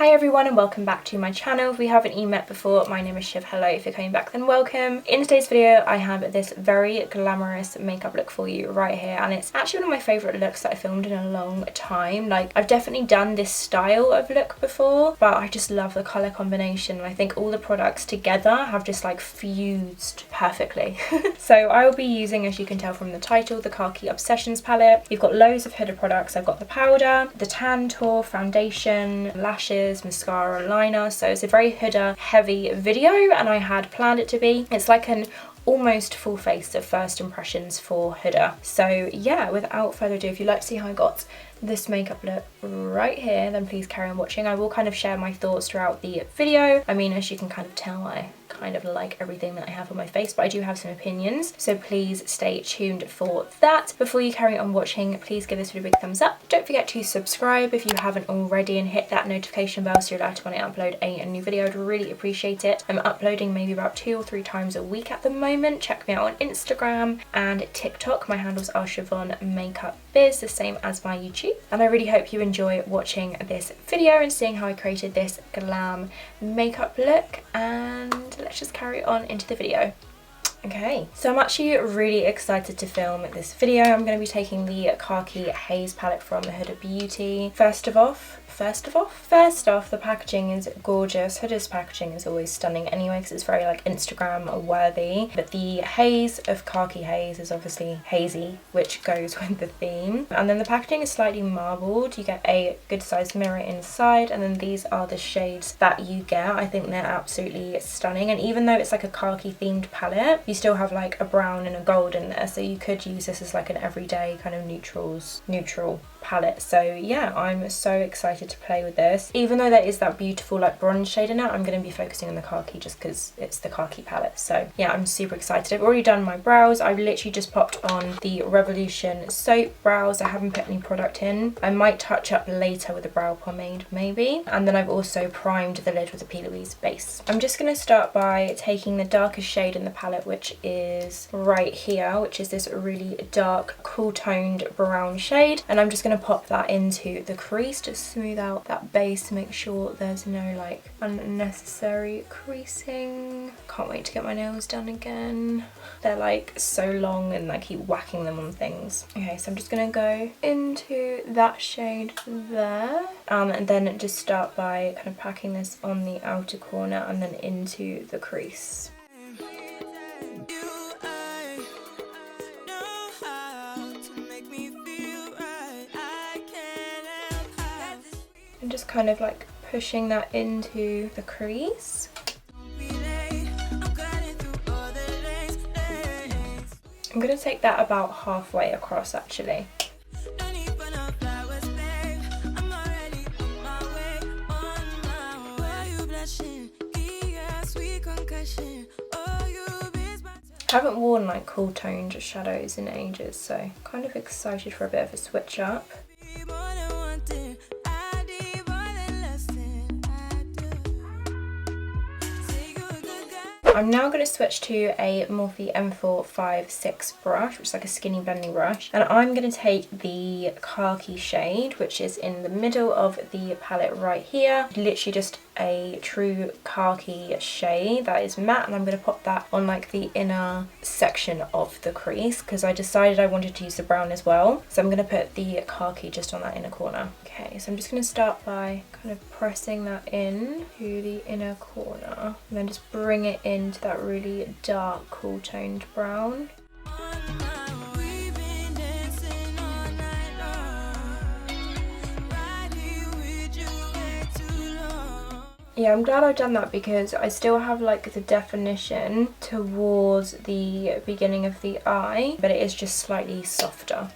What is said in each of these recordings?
Hi everyone and welcome back to my channel. If we haven't met before, my name is Shiv. Hello, if you're coming back then welcome. In today's video I have this very glamorous makeup look for you right here, and it's actually one of my favourite looks that I filmed in a long time. Like, I've definitely done this style of look before, but I just love the colour combination and I think all the products together have just like fused perfectly. So I will be using, as you can tell from the title, the Khaki Obsessions palette. You've got loads of Huda products. I've got the powder, the tan tour, foundation, lashes, mascara, liner. So it's a very Huda heavy video and I had planned it to be. It's like an almost full face of first impressions for Huda. So yeah, without further ado, if you'd like to see how I got this makeup look right here, then please carry on watching. I will kind of share my thoughts throughout the video. I mean, as you can kind of tell, I kind of like everything that I have on my face, but I do have some opinions, so please stay tuned for that. Before you carry on watching, please give this video a big thumbs up. Don't forget to subscribe if you haven't already and hit that notification bell so you're alerted when I upload a new video. I'd really appreciate it. I'm uploading maybe about 2 or 3 times a week at the moment. Check me out on Instagram and TikTok. My handles are shivonmakeupbiz, the same as my YouTube. And I really hope you enjoy watching this video and seeing how I created this glam makeup look, and let's just carry on into the video. Okay, so I'm actually really excited to film this video. I'm going to be taking the Khaki Haze palette from Huda Beauty. First off, the packaging is gorgeous. Huda's packaging is always stunning anyway because it's very like Instagram worthy. But the haze of Khaki Haze is obviously hazy, which goes with the theme. And then the packaging is slightly marbled. You get a good sized mirror inside, and then these are the shades that you get. I think they're absolutely stunning. And even though it's like a khaki themed palette, you still have like a brown and a gold in there. So you could use this as like an everyday kind of neutral palette. So yeah, I'm so excited to play with this. Even though there is that beautiful like bronze shade in it, I'm going to be focusing on the khaki just because it's the khaki palette. So yeah, I'm super excited. I've already done my brows. I've literally just popped on the Revolution soap brows. I haven't put any product in. I might touch up later with a brow pomade maybe. And then I've also primed the lid with a P. Louise base. I'm just going to start by taking the darkest shade in the palette, which is right here, which is this really dark cool toned brown shade, and I'm just going to pop that into the crease to smooth out that base to make sure there's no like unnecessary creasing. Can't wait to get my nails done again. They're like so long and I keep whacking them on things. Okay, so I'm just gonna go into that shade there, and then just start by kind of packing this on the outer corner and then into the crease. And just kind of like pushing that into the crease. I'm going to take that about halfway across actually. I haven't worn like cool toned shadows in ages, so kind of excited for a bit of a switch up. I'm now going to switch to a Morphe M456 brush, which is like a skinny blending brush, and I'm going to take the khaki shade, which is in the middle of the palette right here. Literally just a true khaki shade that is matte, and I'm going to pop that on like the inner section of the crease because I decided I wanted to use the brown as well. So I'm going to put the khaki just on that inner corner. Okay, so I'm just going to start by kind of pressing that in to the inner corner and then just bring it into that really dark cool toned brown. Yeah, I'm glad I've done that because I still have like the definition towards the beginning of the eye, but it is just slightly softer.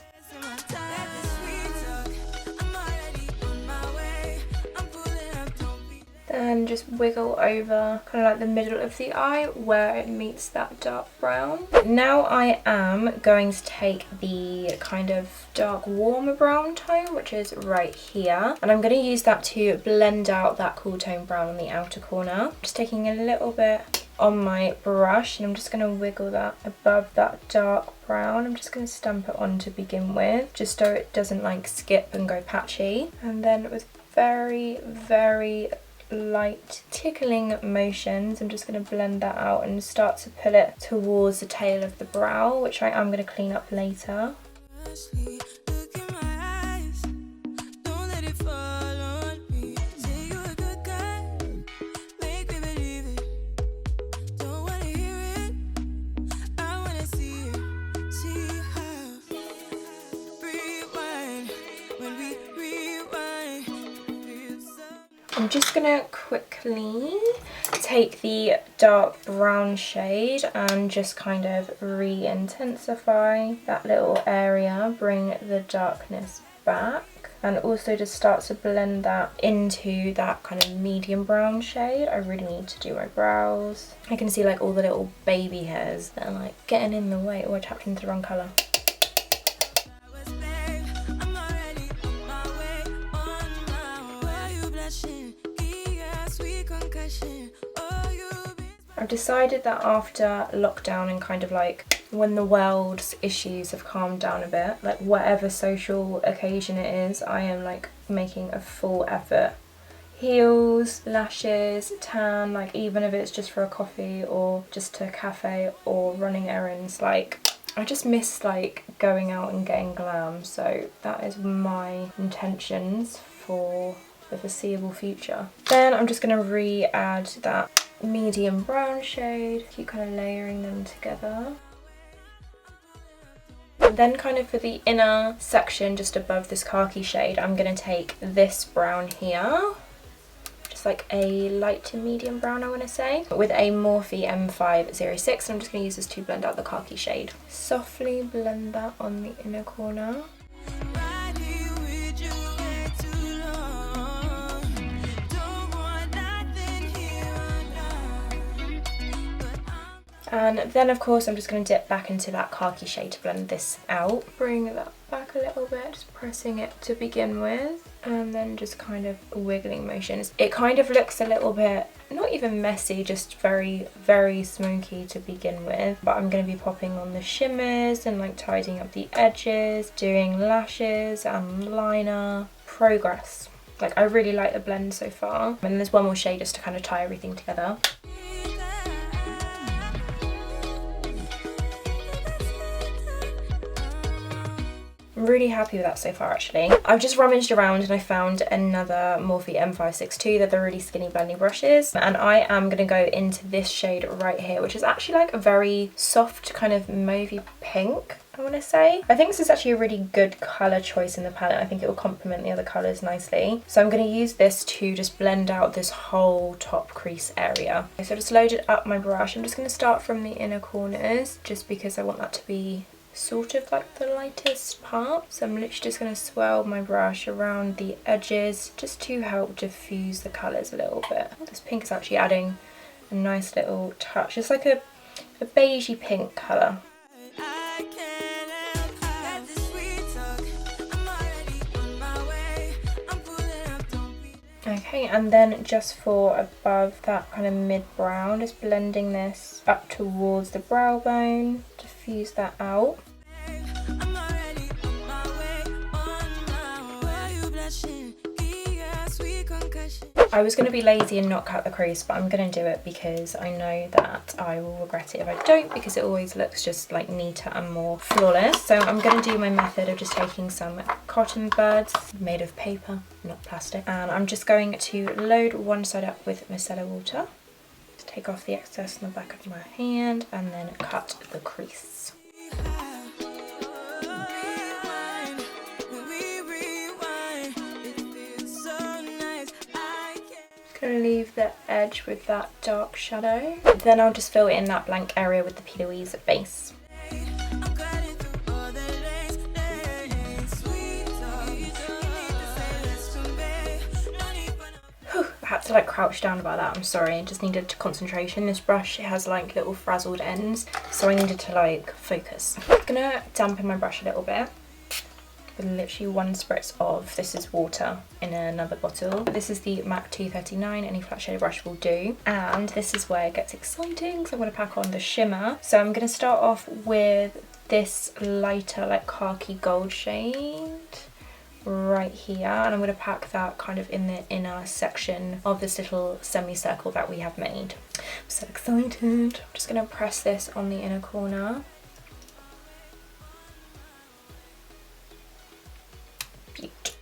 Then just wiggle over kind of like the middle of the eye where it meets that dark brown. Now I am going to take the kind of dark warmer brown tone, which is right here, and I'm going to use that to blend out that cool tone brown on the outer corner. Just taking a little bit on my brush and I'm just going to wiggle that above that dark brown. I'm just going to stamp it on to begin with, just so it doesn't like skip and go patchy, and then with very, very light tickling motions. I'm just going to blend that out and start to pull it towards the tail of the brow, which I am going to clean up later. I'm just gonna quickly take the dark brown shade and just kind of re-intensify that little area, bring the darkness back, and also just start to blend that into that kind of medium brown shade. I really need to do my brows. I can see like all the little baby hairs that are like getting in the way. Oh, I tapped into the wrong colour. I've decided that after lockdown and kind of like when the world's issues have calmed down a bit, like whatever social occasion it is, I am like making a full effort. Heels, lashes, tan, like even if it's just for a coffee or just to a cafe or running errands, like I just miss like going out and getting glam, so that is my intentions for the foreseeable future. Then I'm just going to re-add that medium brown shade, keep kind of layering them together. And then kind of for the inner section just above this khaki shade, I'm going to take this brown here, just like a light to medium brown I want to say, with a Morphe M506. I'm just going to use this to blend out the khaki shade. Softly blend that on the inner corner. And then of course I'm just going to dip back into that khaki shade to blend this out. Bring that back a little bit, just pressing it to begin with, and then just kind of wiggling motions. It kind of looks a little bit, not even messy, just very, very smoky to begin with. But I'm going to be popping on the shimmers and like tidying up the edges, doing lashes and liner. Progress. Like I really like the blend so far. And there's one more shade just to kind of tie everything together. I'm really happy with that so far actually. I've just rummaged around and I found another Morphe M562. They're the really skinny blending brushes, and I am going to go into this shade right here, which is actually like a very soft kind of mauvey pink, I want to say. I think this is actually a really good colour choice in the palette. I think it will complement the other colours nicely. So I'm going to use this to just blend out this whole top crease area. So I just loaded up my brush. I'm just going to start from the inner corners just because I want that to be sort of like the lightest part. So I'm literally just going to swirl my brush around the edges just to help diffuse the colours a little bit. This pink is actually adding a nice little touch. It's like a beigey pink colour. Okay, and then just for above that kind of mid-brown, just blending this up towards the brow bone, diffuse that out. I was going to be lazy and not cut the crease, but I'm going to do it because I know that I will regret it if I don't, because it always looks just like neater and more flawless. So I'm going to do my method of just taking some cotton buds made of paper, not plastic, and I'm just going to load one side up with micellar water, to take off the excess on the back of my hand, and then cut the crease. Gonna leave the edge with that dark shadow. Then I'll just fill in that blank area with the P. Louise base. Whew, I had to like crouch down about that, I'm sorry, I just needed concentration. This brush, it has like little frazzled ends, so I needed to like focus. I'm gonna dampen my brush a little bit with literally one spritz of, this is water in another bottle. This is the MAC 239, any flat shade brush will do. And this is where it gets exciting, because I'm going to pack on the shimmer. So I'm going to start off with this lighter like khaki gold shade right here, and I'm going to pack that kind of in the inner section of this little semicircle that we have made. I'm so excited. I'm just going to press this on the inner corner. Beaut.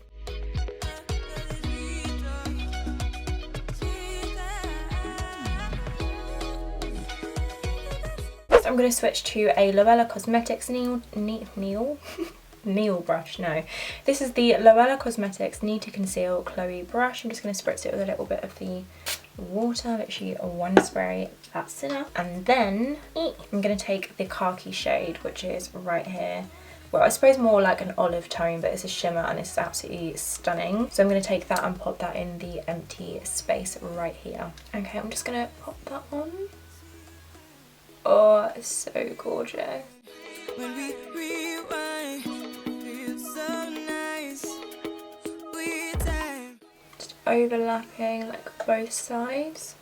So I'm going to switch to a Luella Cosmetics Neil brush. No, this is the Luella Cosmetics Need to Conceal Chloe brush. I'm just going to spritz it with a little bit of the water, literally one spray, that's enough. And then I'm going to take the khaki shade, which is right here. Well, I suppose more like an olive tone, but it's a shimmer and it's absolutely stunning. So I'm going to take that and pop that in the empty space right here. Okay, I'm just going to pop that on. Oh, it's so gorgeous. When we rewind, feels so nice. Just overlapping like both sides.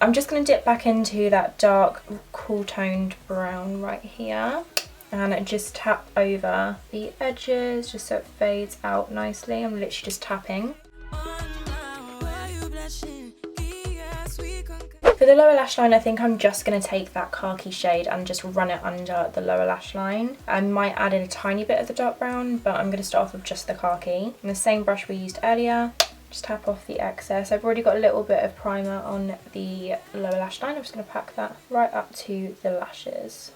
I'm just going to dip back into that dark, cool toned brown right here. And just tap over the edges just so it fades out nicely. I'm literally just tapping. For the lower lash line, I think I'm just going to take that khaki shade and just run it under the lower lash line. I might add in a tiny bit of the dark brown, but I'm going to start off with just the khaki. And the same brush we used earlier, just tap off the excess. I've already got a little bit of primer on the lower lash line. I'm just going to pack that right up to the lashes.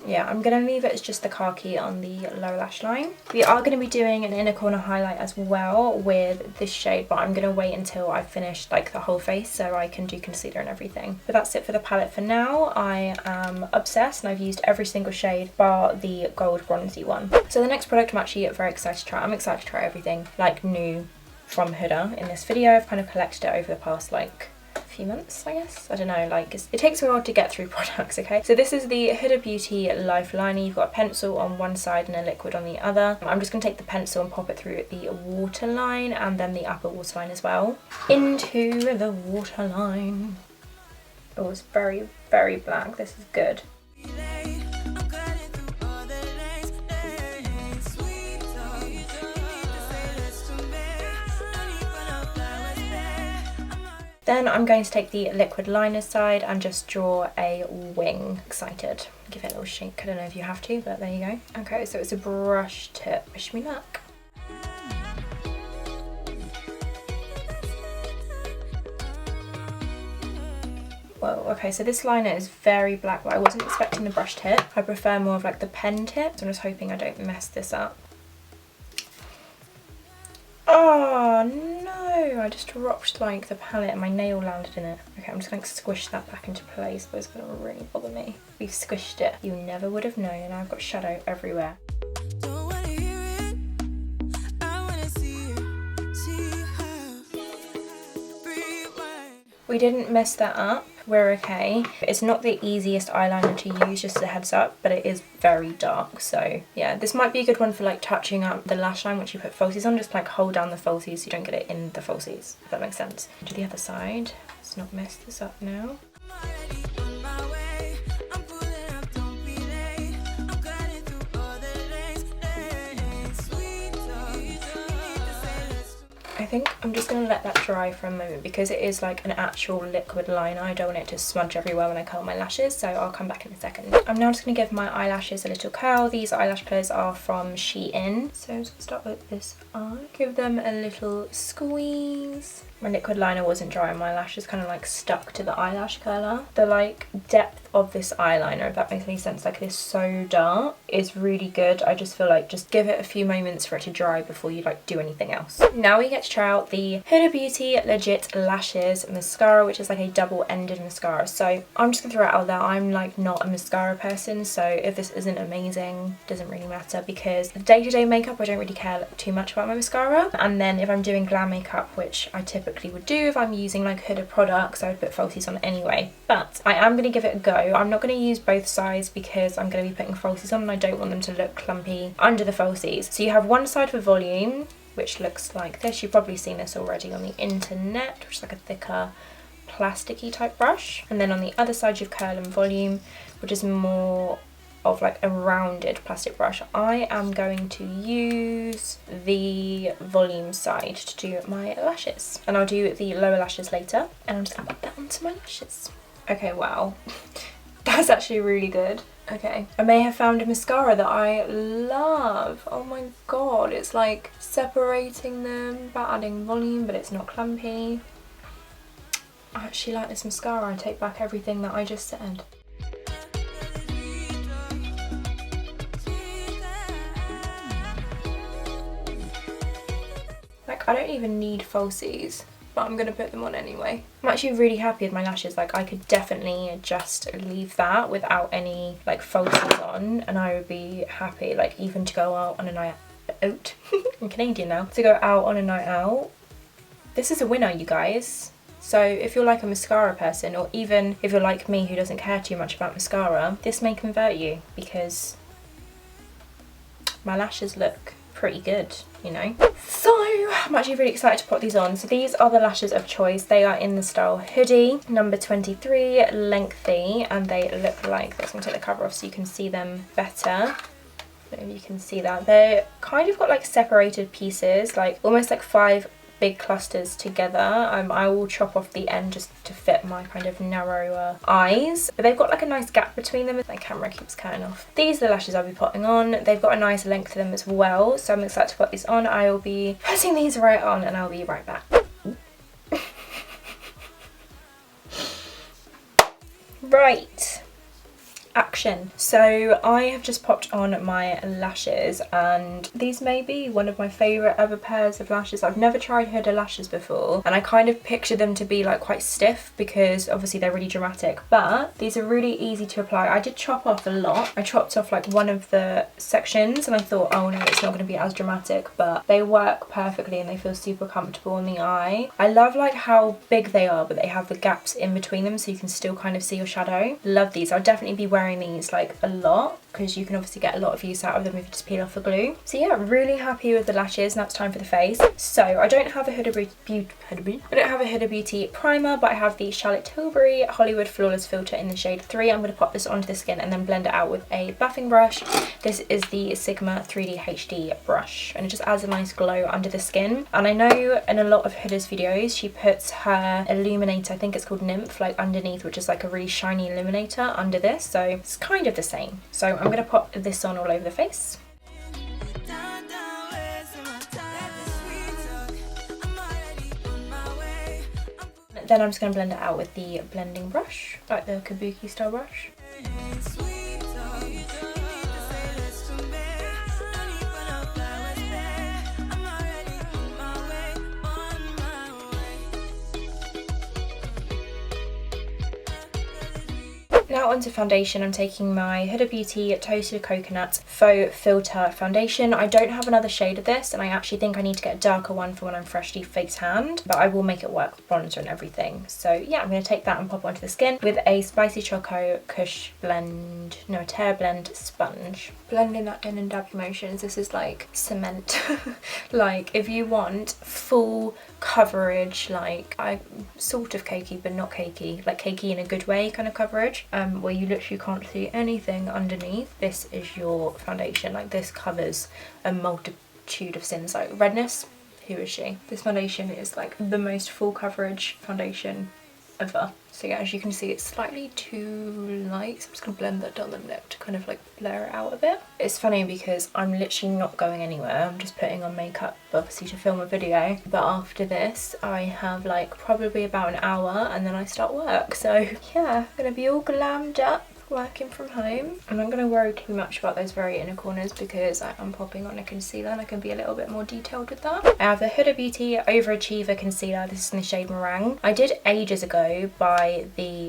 Yeah, I'm going to leave it as just the khaki on the lower lash line. We are going to be doing an inner corner highlight as well with this shade, but I'm going to wait until I've finished like the whole face so I can do concealer and everything. But that's it for the palette for now. I am obsessed and I've used every single shade bar the gold bronzy one. So the next product I'm actually very excited to try. I'm excited to try everything like new from Huda in this video. I've kind of collected it over the past like few months, I guess. I don't know, like it takes me a while to get through products, okay? So this is the Huda Beauty Lifeliner. You've got a pencil on one side and a liquid on the other. I'm just going to take the pencil and pop it through the waterline and then the upper waterline as well. Into the waterline. Oh, it's very, very black. This is good. Then I'm going to take the liquid liner side and just draw a wing. Excited. Give it a little shake. I don't know if you have to, but there you go. Okay, so it's a brush tip. Wish me luck. Whoa, okay, so this liner is very black, but I wasn't expecting the brush tip. I prefer more of like the pen tip, so I'm just hoping I don't mess this up. Oh no, I just dropped like the palette and my nail landed in it. Okay, I'm just going to squish that back into place, but it's going to really bother me. We've squished it. You never would have known. I've got shadow everywhere. We didn't mess that up, we're okay. It's not the easiest eyeliner to use, just a heads up, but it is very dark, so yeah. This might be a good one for like touching up the lash line once you put falsies on, just like hold down the falsies so you don't get it in the falsies, if that makes sense. To the other side, let's not mess this up now. I think I'm just going to let that dry for a moment because it is like an actual liquid liner. I don't want it to smudge everywhere when I curl my lashes, so I'll come back in a second. I'm now just going to give my eyelashes a little curl. These eyelash curlers are from Shein. So I'm just going to start with this eye. Give them a little squeeze. My liquid liner wasn't dry and my lashes kind of like stuck to the eyelash curler. The like depth of this eyeliner, if that makes any sense, like it is so dark, is really good. I just feel like just give it a few moments for it to dry before you like do anything else. Now we get to try out the Huda Beauty Legit Lashes Mascara, which is like a double-ended mascara. So I'm just gonna throw it out there, I'm like not a mascara person, so if this isn't amazing, doesn't really matter, because the day-to-day makeup I don't really care too much about my mascara, and then if I'm doing glam makeup, which I typically would do if I'm using like Huda products, I would put falsies on anyway. But I am going to give it a go I'm not going to use both sides because I'm going to be putting falsies on and I don't want them to look clumpy under the falsies. So you have one side for volume, which looks like this. You've probably seen this already on the internet, which is like a thicker plasticky type brush. And then on the other side you have curl and volume, which is more of like a rounded plastic brush. I am going to use the volume side to do my lashes, and I'll do the lower lashes later, and I'm just gonna put that onto my lashes. Okay, wow. That's actually really good. Okay, I may have found a mascara that I love. Oh my god, it's like separating them by adding volume, but it's not clumpy. I actually like this mascara. I take back everything that I just said. Like, I don't even need falsies, but I'm gonna put them on anyway. I'm actually really happy with my lashes. Like, I could definitely just leave that without any like falsies on and I would be happy, like even to go out on a night out. I'm Canadian now. To go out on a night out. This is a winner, you guys. So if you're like a mascara person, or even if you're like me who doesn't care too much about mascara, this may convert you because my lashes look pretty good, you know. So I'm actually really excited to put these on. So these are the lashes of choice. They are in the style Hoodie, number 23, lengthy, and they look like this. I'm gonna take the cover off so you can see them better. Maybe you can see that. They're kind of got like separated pieces, like almost like 5 big clusters together. I will chop off the end just to fit my kind of narrower eyes, but they've got like a nice gap between them. My camera keeps cutting off. These are the lashes I'll be putting on. They've got a nice length to them as well, so I'm excited to put these on. I will be putting these right on and I'll be right back. Right, action. So I have just popped on my lashes, and these may be one of my favourite ever pairs of lashes. I've never tried Huda lashes before, and I kind of picture them to be like quite stiff because obviously they're really dramatic, but these are really easy to apply. I did chop off a lot. I chopped off like one of the sections and I thought, oh no, it's not going to be as dramatic, but they work perfectly and they feel super comfortable in the eye. I love like how big they are, but they have the gaps in between them so you can still kind of see your shadow. Love these. I'll definitely be wearing these like a lot because you can obviously get a lot of use out of them if you just peel off the glue. So yeah, really happy with the lashes. Now it's time for the face. So I don't have a Huda Beauty primer, but I have the Charlotte Tilbury Hollywood Flawless Filter in the shade 3. I'm going to pop this onto the skin and then blend it out with a buffing brush. This is the Sigma 3D HD brush, and it just adds a nice glow under the skin. And I know in a lot of Huda's videos she puts her illuminator, I think it's called Nymph, like underneath, which is like a really shiny illuminator under this, so it's kind of the same. So I'm going to pop this on all over the face. Then I'm just going to blend it out with the blending brush, like the kabuki style brush. Now onto foundation. I'm taking my Huda Beauty Toasted Coconut Faux Filter Foundation. I don't have another shade of this, and I actually think I need to get a darker one for when I'm freshly face tanned, but I will make it work with bronzer and everything. So yeah, I'm going to take that and pop onto the skin with a Spicy Choco Kush blend, no, Tear Blend sponge. Blending that in dabby motions. This is like cement. Like if you want full coverage, like I sort of cakey but not cakey, like cakey in a good way kind of coverage, where you literally can't see anything underneath, this is your foundation. Like this covers a multitude of sins. Like redness, who is she? This foundation is like the most full coverage foundation ever. So yeah, as you can see, it's slightly too light, so I'm just gonna blend that down the lip to kind of like blur it out a bit. It's funny because I'm literally not going anywhere. I'm just putting on makeup, obviously, to film a video, but after this I have like probably about an hour and then I start work. So yeah, I'm gonna be all glammed up, working from home. I'm not going to worry too much about those very inner corners because I'm popping on a concealer and I can be a little bit more detailed with that. I have the Huda Beauty Overachiever Concealer. This is in the shade Meringue. I did ages ago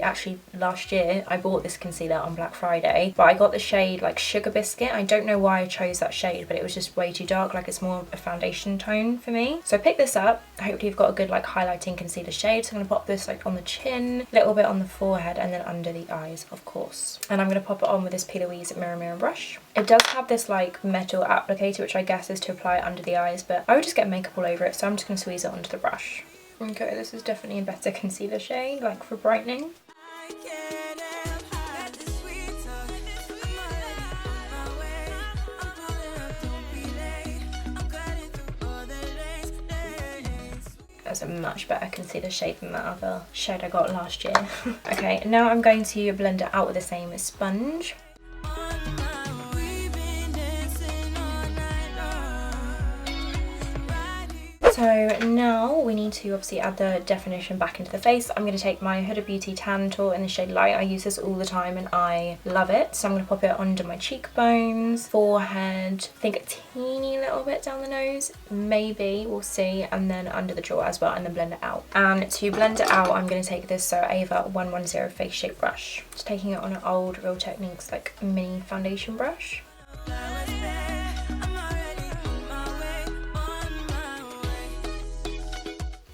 actually last year, I bought this concealer on Black Friday, but I got the shade like Sugar Biscuit. I don't know why I chose that shade, but it was just way too dark. Like it's more a foundation tone for me. So I picked this up. Hopefully you've got a good like highlighting concealer shade. So I'm going to pop this like on the chin, a little bit on the forehead, and then under the eyes, of course. And I'm going to pop it on with this P. Louise Mirror brush. It does have this like metal applicator, which I guess is to apply under the eyes, but I would just get makeup all over it, so I'm just going to squeeze it onto the brush. Okay, this is definitely a better concealer shade, like for brightening. That's a much better concealer shade than that other shade I got last year. Okay, now I'm going to blend it out with the same sponge. So now we need to obviously add the definition back into the face. I'm going to take my Huda Beauty Tan Tool in the shade Light. I use this all the time and I love it. So I'm going to pop it under my cheekbones, forehead, I think a teeny little bit down the nose, maybe, we'll see, and then under the jaw as well, and then blend it out. And to blend it out, I'm going to take this Ava 110 Face Shape Brush. Just taking it on an old Real Techniques like mini foundation brush.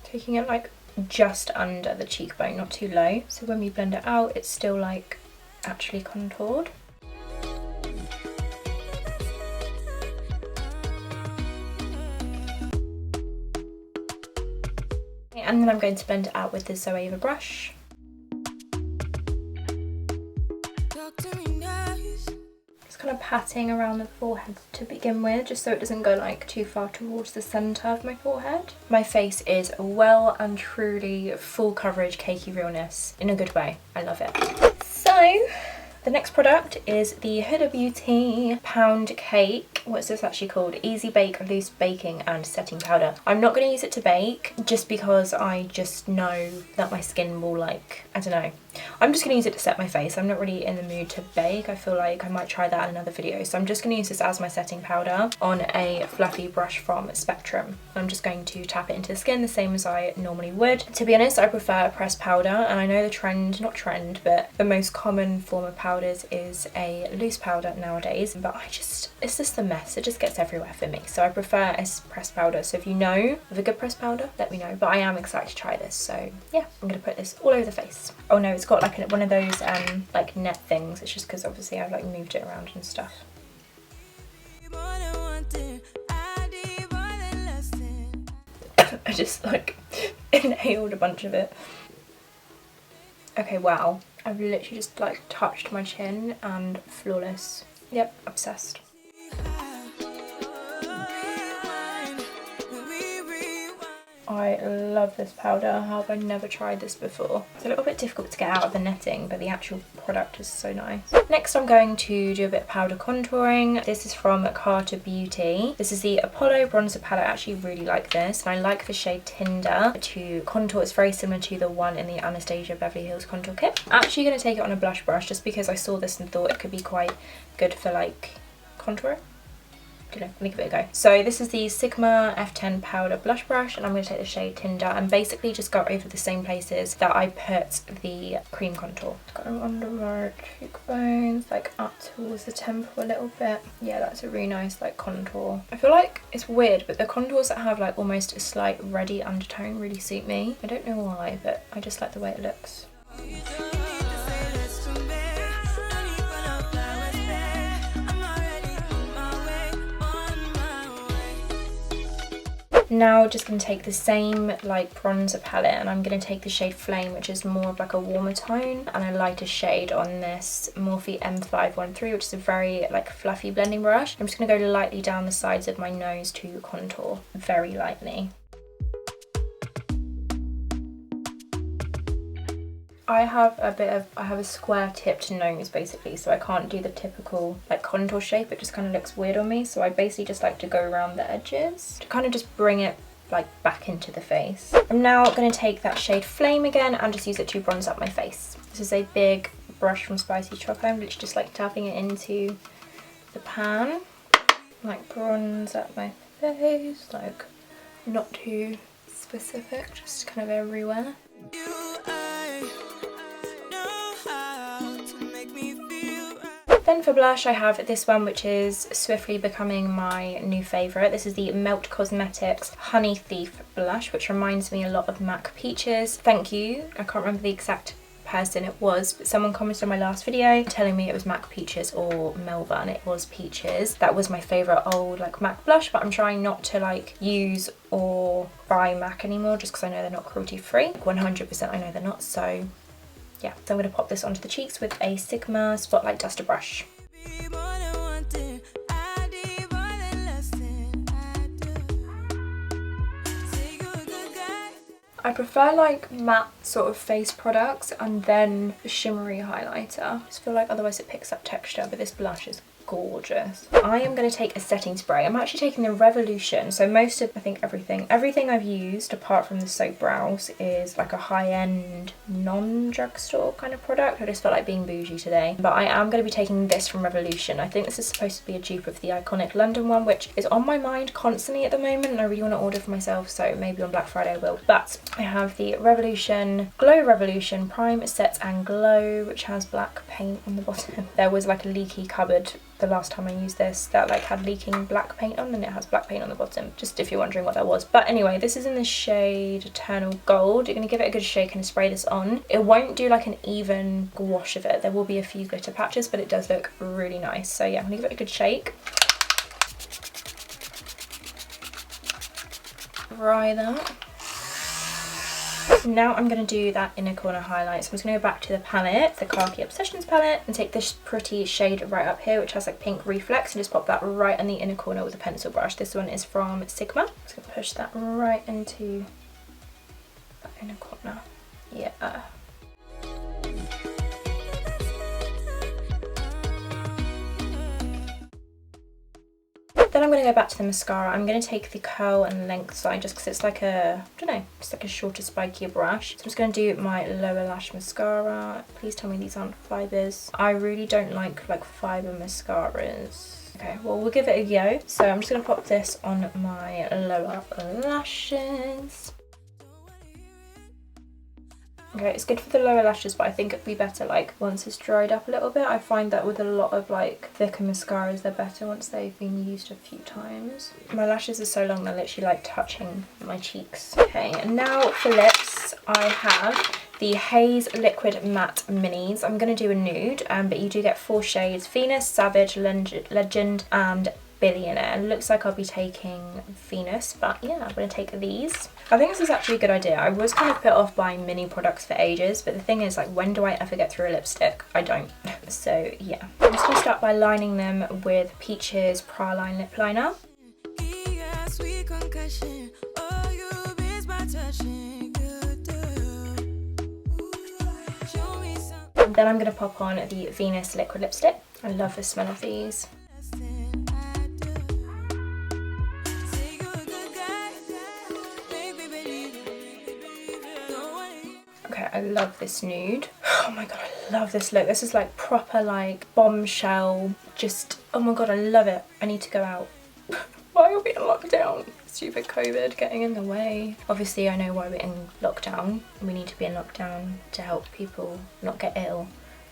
Taking it like just under the cheekbone, not too low. So when we blend it out, it's still like actually contoured. And then I'm going to blend it out with the Zoeva brush. Kind of patting around the forehead to begin with, just so it doesn't go like too far towards the centre of my forehead. My face is well and truly full coverage cakey realness in a good way. I love it. So the next product is the Huda Beauty Pound Cake. What's this actually called? Easy Bake Loose Baking and Setting Powder. I'm not going to use it to bake just because I just know that my skin will like, I don't know. I'm just going to use it to set my face. I'm not really in the mood to bake. I feel like I might try that in another video. So I'm just going to use this as my setting powder on a fluffy brush from Spectrum. I'm just going to tap it into the skin the same as I normally would. To be honest, I prefer a pressed powder, and I know the trend, not trend, but the most common form of powders is a loose powder nowadays, but it's just a mess. It just gets everywhere for me. So I prefer a pressed powder. So if you know of a good pressed powder, let me know. But I am excited to try this. So yeah, I'm going to put this all over the face. Oh no, it's got like one of those like net things. It's just because obviously I've like moved it around and stuff. I just like inhaled a bunch of it. Okay, wow. I've literally just like touched my chin and flawless. Yep, obsessed. I love this powder. How have I never tried this before? It's a little bit difficult to get out of the netting, but the actual product is so nice. Next, I'm going to do a bit of powder contouring. This is from Huda Beauty. This is the Apollo Bronzer Palette. I actually really like this, and I like the shade Tinder to contour. It's very similar to the one in the Anastasia Beverly Hills contour kit. I'm actually going to take it on a blush brush just because I saw this and thought it could be quite good for like contouring. Let me give it a go. So this is the Sigma F10 powder blush brush, and I'm going to take the shade Tinder and basically just go over the same places that I put the cream contour. Go under my cheekbones, like up towards the temple a little bit. Yeah, that's a really nice like contour. I feel like it's weird, but the contours that have like almost a slight reddy undertone really suit me. I don't know why, but I just like the way it looks. Now just going to take the same like bronzer palette, and I'm going to take the shade Flame, which is more of like a warmer tone, and a lighter shade on this Morphe M513, which is a very like fluffy blending brush. I'm just going to go lightly down the sides of my nose to contour very lightly. I have a square tipped nose basically, so I can't do the typical like contour shape. It just kind of looks weird on me, so I basically just like to go around the edges to kind of just bring it like back into the face. I'm now going to take that shade Flame again and just use it to bronze up my face. This is a big brush from Spicy Choco. I'm literally just like tapping it into the pan, like bronze at my face, like not too specific, just kind of everywhere. Then for blush I have this one, which is swiftly becoming my new favourite. This is the Melt Cosmetics Honey Thief blush, which reminds me a lot of MAC Peaches. Thank you, I can't remember the exact person it was, but someone commented on my last video telling me it was MAC Peaches or Melba, and it was Peaches. That was my favourite old like MAC blush, but I'm trying not to like use or buy MAC anymore just because I know they're not cruelty free. 100% I know they're not, so yeah. So I'm going to pop this onto the cheeks with a Sigma Spotlight Duster brush. I prefer like matte sort of face products and then a shimmery highlighter. I just feel like otherwise it picks up texture, but this blush is gorgeous. I am going to take a setting spray. I'm actually taking the Revolution. So most of, I think everything I've used apart from the soap brows is like a high-end non-drugstore kind of product. I just felt like being bougie today. But I am going to be taking this from Revolution. I think this is supposed to be a dupe of the iconic London one, which is on my mind constantly at the moment, and I really want to order for myself, so maybe on Black Friday I will. But I have the Revolution Glow Revolution Prime Set and Glow, which has black paint on the bottom. There was like a leaky cupboard the last time I used this that like had leaking black paint on, and it has black paint on the bottom, just if you're wondering what that was. But anyway, this is in the shade Eternal Gold. You're going to give it a good shake and spray this on. It won't do like an even wash of it. There will be a few glitter patches, but it does look really nice. So yeah, I'm going to give it a good shake. Dry that. Now I'm going to do that inner corner highlight. So I'm just going to go back to the palette, the Khaki Obsessions palette, and take this pretty shade right up here, which has like pink reflex, and just pop that right in the inner corner with a pencil brush. This one is from Sigma. Just going to push that right into that inner corner. Yeah. Then I'm going to go back to the mascara. I'm going to take the curl and length side just because it's like a, I don't know, it's like a shorter, spikier brush. So I'm just going to do my lower lash mascara. Please tell me these aren't fibres. I really don't like fibre mascaras. Okay, well we'll give it a go. So I'm just going to pop this on my lower lashes. Okay, it's good for the lower lashes, but I think it'd be better like once it's dried up a little bit. I find that with a lot of like thicker mascaras, they're better once they've been used a few times. My lashes are so long they're literally like touching my cheeks. Okay, and now for lips, I have the Haze Liquid Matte Minis. I'm going to do a nude, but you do get 4 shades: Venus, Savage, Legend, and Billionaire. It looks like I'll be taking Venus, but yeah, I'm going to take these. I think this is actually a good idea. I was kind of put off buying mini products for ages, but the thing is, like, when do I ever get through a lipstick? I don't. So yeah, I'm just going to start by lining them with Peaches Praline Lip Liner. And then I'm going to pop on the Venus Liquid Lipstick. I love the smell of these. Okay, I love this nude. Oh my god, I love this look. This is like proper like bombshell. Just, oh my god, I love it. I need to go out. Why are we in lockdown? Stupid COVID getting in the way. Obviously, I know why we're in lockdown. We need to be in lockdown to help people not get ill.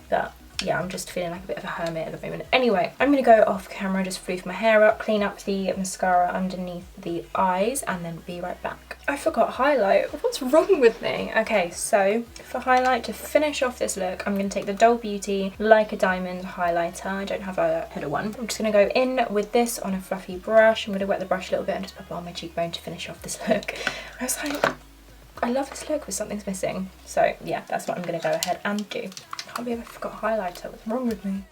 But yeah, I'm just feeling like a bit of a hermit at the moment. Anyway, I'm going to go off camera, just floof my hair up, clean up the mascara underneath the eyes, and then be right back. I forgot highlight. What's wrong with me? Okay, so for highlight, to finish off this look, I'm going to take the Huda Beauty Like a Diamond highlighter. I don't have a header one. I'm just going to go in with this on a fluffy brush. I'm going to wet the brush a little bit and just pop it on my cheekbone to finish off this look. I was like, I love this look, but something's missing. So yeah, that's what I'm going to go ahead and do. I can't believe I forgot highlighter. What's wrong with me?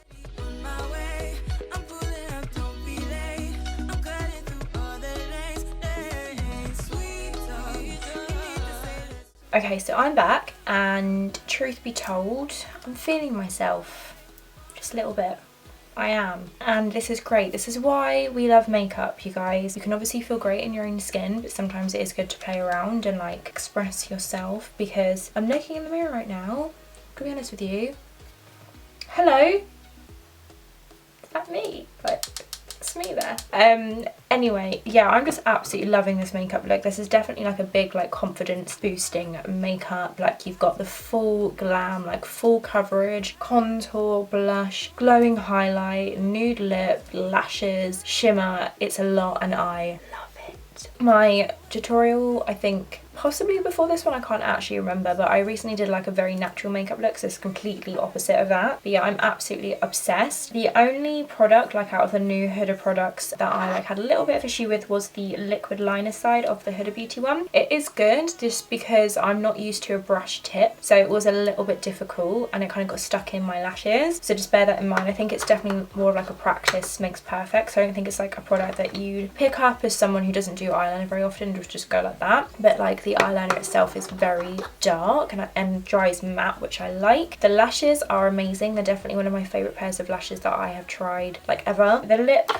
Okay, so I'm back, and truth be told, I'm feeling myself just a little bit. I am, and this is great. This is why we love makeup, you guys. You can obviously feel great in your own skin, but sometimes it is good to play around and like express yourself, because I'm looking in the mirror right now, to be honest with you, Hello? Is that me? Like, it's me there. Anyway, yeah, I'm just absolutely loving this makeup look. This is definitely like a big like confidence boosting makeup. Like you've got the full glam, like full coverage, contour, blush, glowing highlight, nude lip, lashes, shimmer. It's a lot and I love it. My tutorial, I think possibly before this one, I can't actually remember, but I recently did like a very natural makeup look, so it's completely opposite of that. But yeah, I'm absolutely obsessed. The only product like out of the new Huda products that I like had a little bit of issue with was the liquid liner side of the Huda Beauty one. It is good just because I'm not used to a brush tip, so it was a little bit difficult and it kind of got stuck in my lashes, so just bear that in mind. I think it's definitely more like a practice makes perfect, so I don't think it's like a product that you'd pick up as someone who doesn't do eyeliner very often, just go like that. But like the eyeliner itself is very dark and dries matte, which I like. The lashes are amazing. They're definitely one of my favourite pairs of lashes that I have tried like ever. The lip,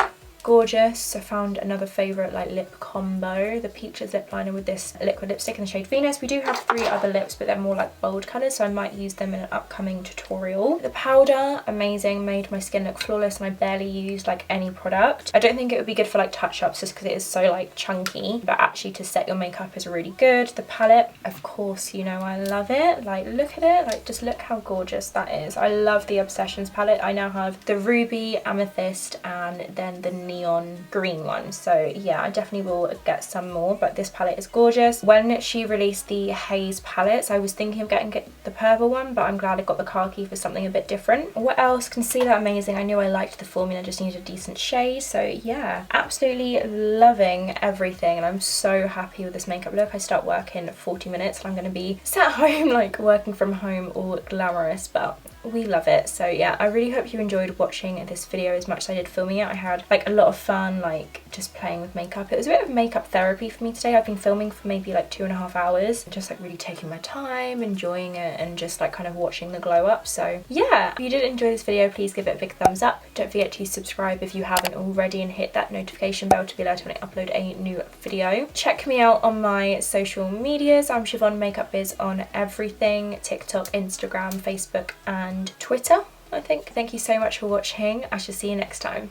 gorgeous. I found another favourite like lip combo, the Peaches lip liner with this liquid lipstick in the shade Venus. We do have 3 other lips, but they're more like bold colours, so I might use them in an upcoming tutorial. The powder, amazing, made my skin look flawless, and I barely used like any product. I don't think it would be good for like touch-ups just because it is so like chunky, but actually to set your makeup is really good. The palette, of course, you know I love it. Like look at it, like just look how gorgeous that is. I love the Obsessions palette. I now have the ruby, amethyst, and then the neon green one, so yeah, I definitely will get some more, but this palette is gorgeous. When she released the Haze palettes, I was thinking of getting the purple one, but I'm glad I got the khaki for something a bit different. What else? Concealer, amazing. I knew I liked the formula, just needed a decent shade, so yeah, absolutely loving everything, and I'm so happy with this makeup look. I start work in 40 minutes and I'm going to be sat home like working from home, all glamorous, but we love it. So yeah, I really hope you enjoyed watching this video as much as I did filming it. I had like a lot of fun like just playing with makeup. It was a bit of makeup therapy for me today. I've been filming for maybe like 2.5 hours, just like really taking my time, enjoying it, and just like kind of watching the glow up. So yeah, if you did enjoy this video, please give it a big thumbs up. Don't forget to subscribe if you haven't already, and hit that notification bell to be alerted when I upload a new video. Check me out on my social medias. I'm shivonmakeupbiz on everything: TikTok, Instagram, Facebook, and Twitter, I think. Thank you so much for watching. I shall see you next time.